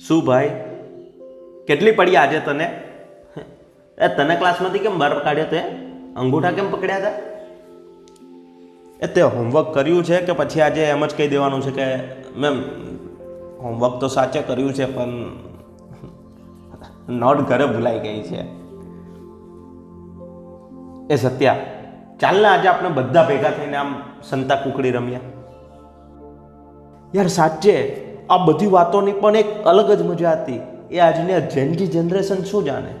શું ભાઈ, કેટલી પડી આજે તને? તને ક્લાસમાંથી કેમ બહાર કાઢ્યો? તે અંગૂઠા કેમ પકડ્યા હતા? તે હોમવર્ક કર્યું છે કે પછી આજે એમ જ કહી દેવાનું છે કે મેમ હોમવર્ક તો સાચે કર્યું છે પણ નોટ ઘરે ભૂલાઈ ગઈ છે? સત્યા, ચાલ ને આજે આપણે બધા ભેગા થઈને આમ સંતા કુકડી રમ્યા. યાર સાચે આ બધી વાતોની પણ એક અલગ જ મજા હતી. એ આજની જેનજી જનરેશન શું જાણે?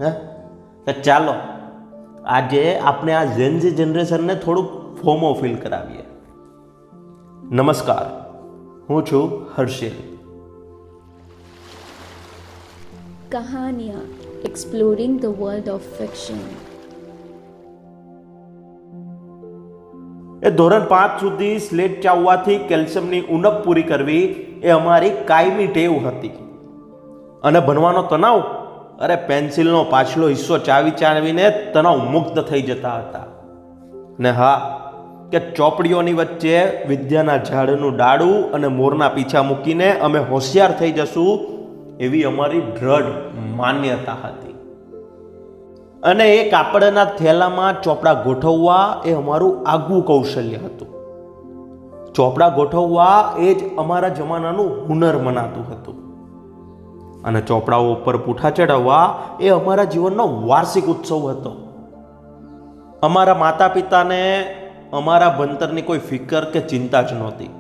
હે, ચાલો આજે આપણે આ જેનજી જનરેશનને થોડુંક ફોમો ફીલ કરાવીએ. નમસ્કાર, હું છું હર્ષિલ. कहानियाँ exploring the world of fiction. ધોરણ 5 સુધી સ્લેટ ચાવવાથી કેલ્શિયમની ઉણપ પૂરી કરવી એ અમારી કાયમી ટેવ હતી. અને ભણવાનો તણાવ, અરે પેન્સિલનો પાછલો હિસ્સો ચાવી ચાવીને તણાવ મુક્ત થઈ જતા હતા. ને હા, કે ચોપડીઓની વચ્ચે વિદ્યાના ઝાડનું ડાળું અને મોરના પીછા મૂકીને અમે હોશિયાર થઈ જશું એવી અમારી દ્રઢ માન્યતા હતી. અને એ કાપડના થેલામાં ચોપડા ગોઠવવા એ અમારું આગવું કૌશલ્ય હતું. ચોપડા ગોઠવવા એ જ અમારા જમાનાનું હુનર મનાતું હતું. અને ચોપડાઓ ઉપર પૂઠા ચડાવવા એ અમારા જીવનનો વાર્ષિક ઉત્સવ હતો. અમારા માતા પિતાને અમારા ભણતરની કોઈ ફિકર કે ચિંતા જ નહોતી.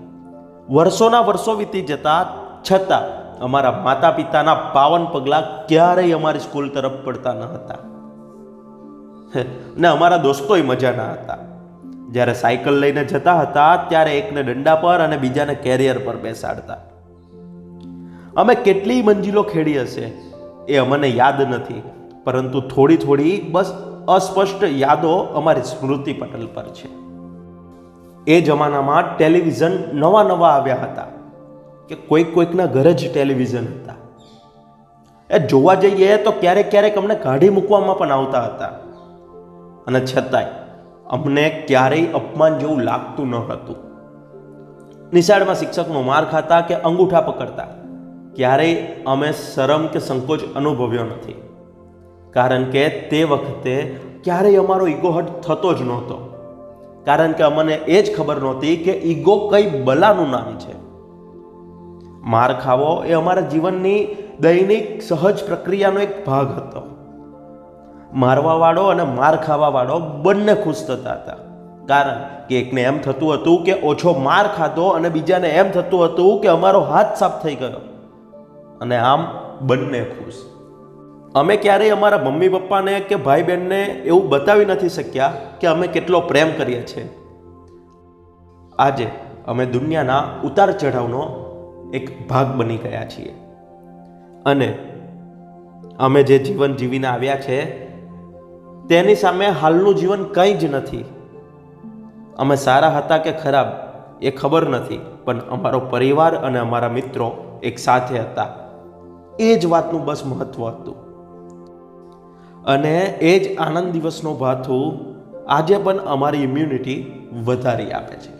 વર્ષોના વર્ષો વીતી જતા છતાં અમારા માતા પિતાના પાવન પગલાં ક્યારેય અમારી સ્કૂલ તરફ પડતા ન હતા. ને અમારા દોસ્તોય મજાના હતા. જ્યારે સાયકલ લઈને જતા હતા ત્યારે એકને દંડા પર અને બીજાને કેરિયર પર બેસાડતા. અમે કેટલી મંજિલો ખેડી હશે એ અમને યાદ નથી, પરંતુ થોડી થોડી બસ અસ્પષ્ટ યાદો અમારી સ્મૃતિ પટલ પર છે. એ જમાનામાં ટેલિવિઝન નવા આવ્યા હતા કે કોઈકના ઘરે જ ટેલિવિઝન હતા. એ જોવા જઈએ તો ક્યારેક અમને કાઢી મૂકવામાં પણ આવતા હતા. અને છતાંય અમને ક્યારેય અપમાન જેવું લાગતું ન હતું. નિશાળમાં શિક્ષકનો માર ખાતા કે અંગૂઠા પકડતા ક્યારેય અમે શરમ કે સંકોચ અનુભવ્યો નથી. કારણ કે તે વખતે ક્યારેય અમારો ઈગો હર્ટ થતો જ નહોતો. કારણ કે અમને એ જ ખબર નહોતી કે ઈગો કઈ બલાનું નામ છે. માર ખાવો એ અમારા જીવનની દૈનિક સહજ પ્રક્રિયાનો એક ભાગ હતો. મારવાવાળો અને માર ખાવાવાળો બંને ખુશ થતા હતા. કારણ કે એકને એમ થતું હતું કે ઓછો માર ખાધો અને બીજાને એમ થતું હતું કે અમારો હાથ સાફ થઈ ગયો. અને આમ બંને ખુશ. અમે ક્યારેય અમારા મમ્મી પપ્પાને કે ભાઈ બહેનને એવું બતાવી નથી શક્યા કે અમે કેટલો પ્રેમ કરીએ છીએ. આજે અમે દુનિયાના ઉતાર ચઢાવનો એક ભાગ બની ગયા છીએ. અને અમે જે જીવન જીવીને આવ્યા છે તેની સામે હાલનું જીવન કંઈ જ નથી. અમે સારા હતા કે ખરાબ એ ખબર નથી, પણ અમારો પરિવાર અને અમારા મિત્રો એક સાથે હતા. એ જ વાતનું બસ મહત્વ હતું. અને એ જ આનંદ દિવસનો ભાથું આજે પણ અમારી ઇમ્યુનિટી વધારી આપે છે.